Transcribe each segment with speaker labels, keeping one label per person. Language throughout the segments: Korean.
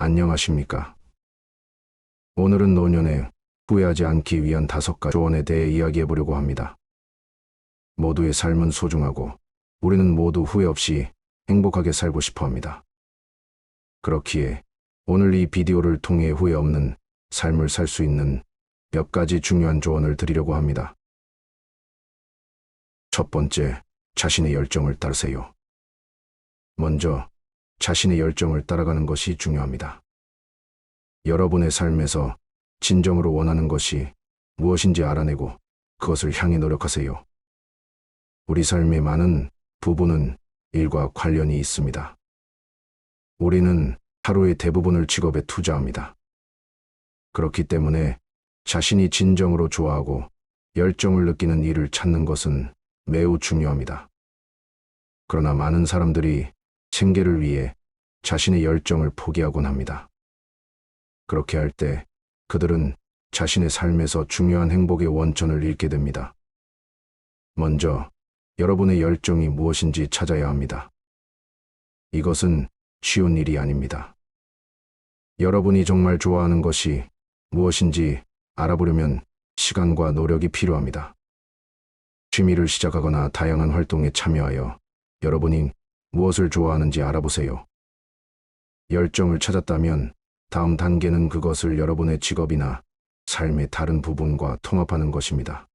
Speaker 1: 안녕하십니까. 오늘은 노년에 후회하지 않기 위한 5가지 조언에 대해 이야기해 보려고 합니다. 모두의 삶은 소중하고 우리는 모두 후회 없이 행복하게 살고 싶어 합니다. 그렇기에 오늘 이 비디오를 통해 후회 없는 삶을 살 수 있는 몇 가지 중요한 조언을 드리려고 합니다. 첫 번째, 자신의 열정을 따르세요. 먼저 자신의 열정을 따라가는 것이 중요합니다. 여러분의 삶에서 진정으로 원하는 것이 무엇인지 알아내고 그것을 향해 노력하세요. 우리 삶의 많은 부분은 일과 관련이 있습니다. 우리는 하루의 대부분을 직업에 투자합니다. 그렇기 때문에 자신이 진정으로 좋아하고 열정을 느끼는 일을 찾는 것은 매우 중요합니다. 그러나 많은 사람들이 생계를 위해 자신의 열정을 포기하곤 합니다. 그렇게 할 때 그들은 자신의 삶에서 중요한 행복의 원천을 잃게 됩니다. 먼저 여러분의 열정이 무엇인지 찾아야 합니다. 이것은 쉬운 일이 아닙니다. 여러분이 정말 좋아하는 것이 무엇인지 알아보려면 시간과 노력이 필요합니다. 취미를 시작하거나 다양한 활동에 참여하여 여러분이 무엇을 좋아하는지 알아보세요. 열정을 찾았다면 다음 단계는 그것을 여러분의 직업이나 삶의 다른 부분과 통합하는 것입니다.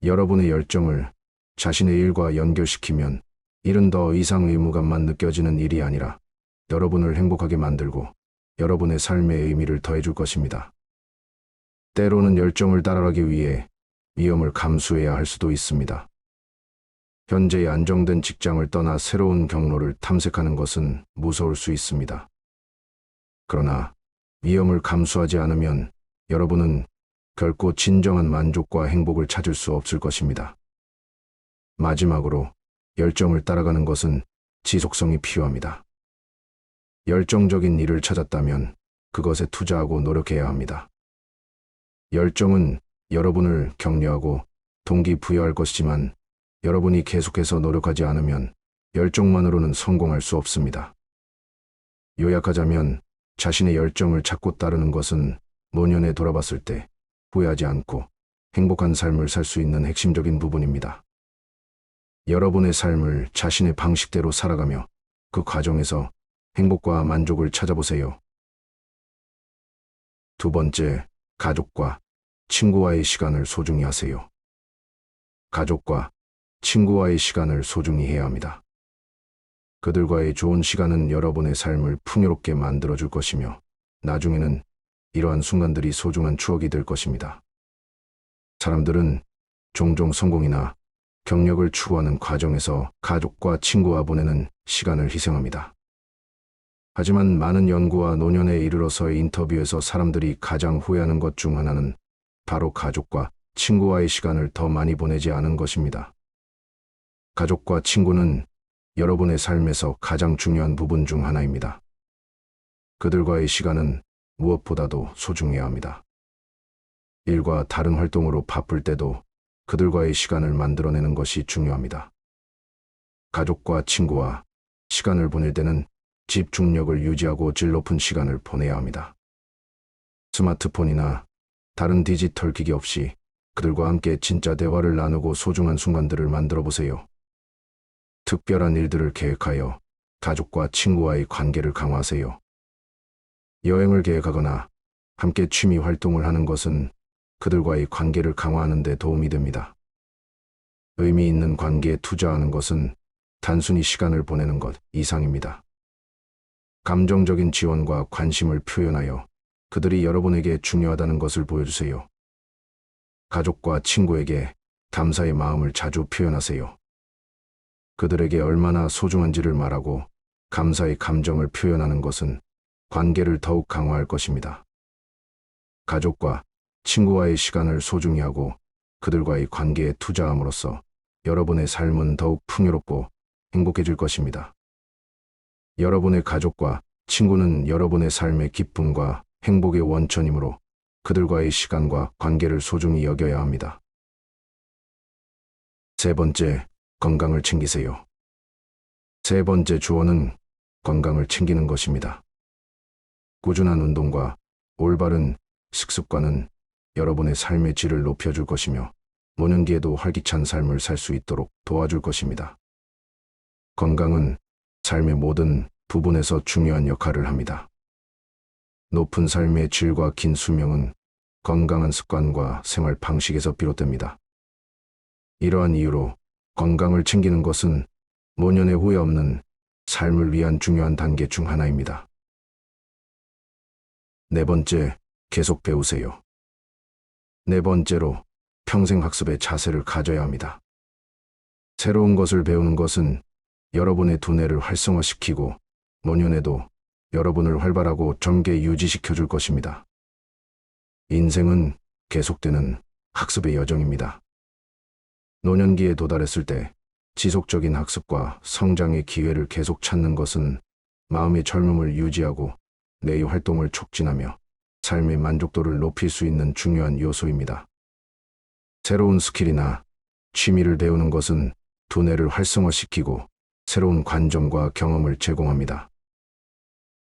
Speaker 1: 여러분의 열정을 자신의 일과 연결시키면 일은 더 이상 의무감만 느껴지는 일이 아니라 여러분을 행복하게 만들고 여러분의 삶의 의미를 더해줄 것입니다. 때로는 열정을 따라가기 위해 위험을 감수해야 할 수도 있습니다. 현재의 안정된 직장을 떠나 새로운 경로를 탐색하는 것은 무서울 수 있습니다. 그러나 위험을 감수하지 않으면 여러분은 결코 진정한 만족과 행복을 찾을 수 없을 것입니다. 마지막으로 열정을 따라가는 것은 지속성이 필요합니다. 열정적인 일을 찾았다면 그것에 투자하고 노력해야 합니다. 열정은 여러분을 격려하고 동기부여할 것이지만 여러분이 계속해서 노력하지 않으면 열정만으로는 성공할 수 없습니다. 요약하자면 자신의 열정을 찾고 따르는 것은 노년에 돌아봤을 때 후회하지 않고 행복한 삶을 살 수 있는 핵심적인 부분입니다. 여러분의 삶을 자신의 방식대로 살아가며 그 과정에서 행복과 만족을 찾아보세요. 두 번째, 가족과 친구와의 시간을 소중히 하세요. 가족과 친구와의 시간을 소중히 해야 합니다. 그들과의 좋은 시간은 여러분의 삶을 풍요롭게 만들어줄 것이며 나중에는 이러한 순간들이 소중한 추억이 될 것입니다. 사람들은 종종 성공이나 경력을 추구하는 과정에서 가족과 친구와 보내는 시간을 희생합니다. 하지만 많은 연구와 노년에 이르러서의 인터뷰에서 사람들이 가장 후회하는 것 중 하나는 바로 가족과 친구와의 시간을 더 많이 보내지 않은 것입니다. 가족과 친구는 여러분의 삶에서 가장 중요한 부분 중 하나입니다. 그들과의 시간은 무엇보다도 소중해야 합니다. 일과 다른 활동으로 바쁠 때도 그들과의 시간을 만들어내는 것이 중요합니다. 가족과 친구와 시간을 보낼 때는 집중력을 유지하고 질 높은 시간을 보내야 합니다. 스마트폰이나 다른 디지털 기기 없이 그들과 함께 진짜 대화를 나누고 소중한 순간들을 만들어 보세요. 특별한 일들을 계획하여 가족과 친구와의 관계를 강화하세요. 여행을 계획하거나 함께 취미 활동을 하는 것은 그들과의 관계를 강화하는 데 도움이 됩니다. 의미 있는 관계에 투자하는 것은 단순히 시간을 보내는 것 이상입니다. 감정적인 지원과 관심을 표현하여 그들이 여러분에게 중요하다는 것을 보여주세요. 가족과 친구에게 감사의 마음을 자주 표현하세요. 그들에게 얼마나 소중한지를 말하고 감사의 감정을 표현하는 것은 관계를 더욱 강화할 것입니다. 가족과 친구와의 시간을 소중히 하고 그들과의 관계에 투자함으로써 여러분의 삶은 더욱 풍요롭고 행복해질 것입니다. 여러분의 가족과 친구는 여러분의 삶의 기쁨과 행복의 원천이므로 그들과의 시간과 관계를 소중히 여겨야 합니다. 세 번째, 건강을 챙기세요. 세 번째 조언은 건강을 챙기는 것입니다. 꾸준한 운동과 올바른 식습관은 여러분의 삶의 질을 높여줄 것이며 노년기에도 활기찬 삶을 살 수 있도록 도와줄 것입니다. 건강은 삶의 모든 부분에서 중요한 역할을 합니다. 높은 삶의 질과 긴 수명은 건강한 습관과 생활 방식에서 비롯됩니다. 이러한 이유로 건강을 챙기는 것은 노년에 후회 없는 삶을 위한 중요한 단계 중 하나입니다. 네 번째, 계속 배우세요. 네 번째로, 평생 학습의 자세를 가져야 합니다. 새로운 것을 배우는 것은 여러분의 두뇌를 활성화시키고 노년에도 여러분을 활발하고 젊게 유지시켜 줄 것입니다. 인생은 계속되는 학습의 여정입니다. 노년기에 도달했을 때 지속적인 학습과 성장의 기회를 계속 찾는 것은 마음의 젊음을 유지하고 뇌의 활동을 촉진하며 삶의 만족도를 높일 수 있는 중요한 요소입니다. 새로운 스킬이나 취미를 배우는 것은 두뇌를 활성화시키고 새로운 관점과 경험을 제공합니다.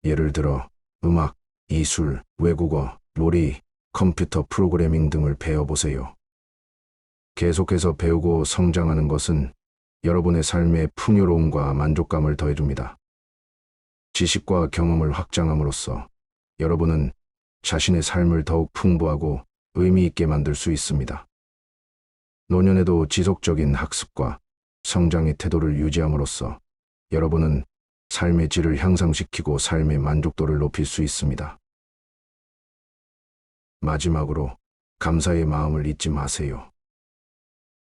Speaker 1: 예를 들어 음악, 이술, 외국어, 요리, 컴퓨터 프로그래밍 등을 배워보세요. 계속해서 배우고 성장하는 것은 여러분의 삶에 풍요로움과 만족감을 더해줍니다. 지식과 경험을 확장함으로써 여러분은 자신의 삶을 더욱 풍부하고 의미 있게 만들 수 있습니다. 노년에도 지속적인 학습과 성장의 태도를 유지함으로써 여러분은 삶의 질을 향상시키고 삶의 만족도를 높일 수 있습니다. 마지막으로 감사의 마음을 잊지 마세요.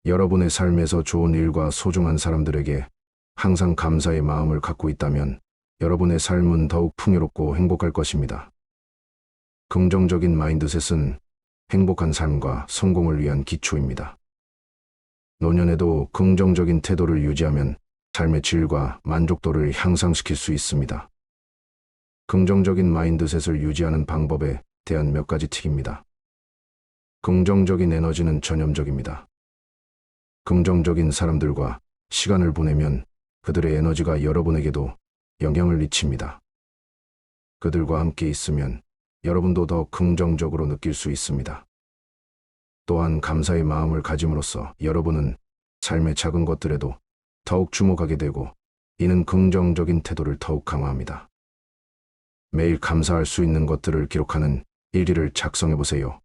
Speaker 1: 여러분의 삶에서 좋은 일과 소중한 사람들에게 항상 감사의 마음을 갖고 있다면 여러분의 삶은 더욱 풍요롭고 행복할 것입니다. 긍정적인 마인드셋은 행복한 삶과 성공을 위한 기초입니다. 노년에도 긍정적인 태도를 유지하면 삶의 질과 만족도를 향상시킬 수 있습니다. 긍정적인 마인드셋을 유지하는 방법에 대한 몇 가지 팁입니다. 긍정적인 에너지는 전염적입니다. 긍정적인 사람들과 시간을 보내면 그들의 에너지가 여러분에게도 영향을 미칩니다. 그들과 함께 있으면 여러분도 더 긍정적으로 느낄 수 있습니다. 또한 감사의 마음을 가짐으로써 여러분은 삶의 작은 것들에도 더욱 주목하게 되고 이는 긍정적인 태도를 더욱 강화합니다. 매일 감사할 수 있는 것들을 기록하는 일기를 작성해 보세요.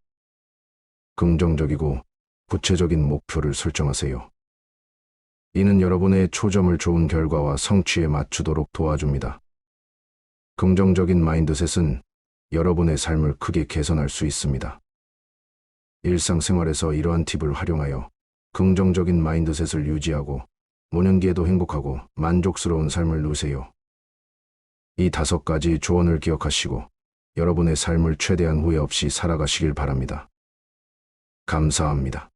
Speaker 1: 긍정적이고 구체적인 목표를 설정하세요. 이는 여러분의 초점을 좋은 결과와 성취에 맞추도록 도와줍니다. 긍정적인 마인드셋은 여러분의 삶을 크게 개선할 수 있습니다. 일상생활에서 이러한 팁을 활용하여 긍정적인 마인드셋을 유지하고 노년기에도 행복하고 만족스러운 삶을 누세요. 이 5가지 조언을 기억하시고 여러분의 삶을 최대한 후회 없이 살아가시길 바랍니다. 감사합니다.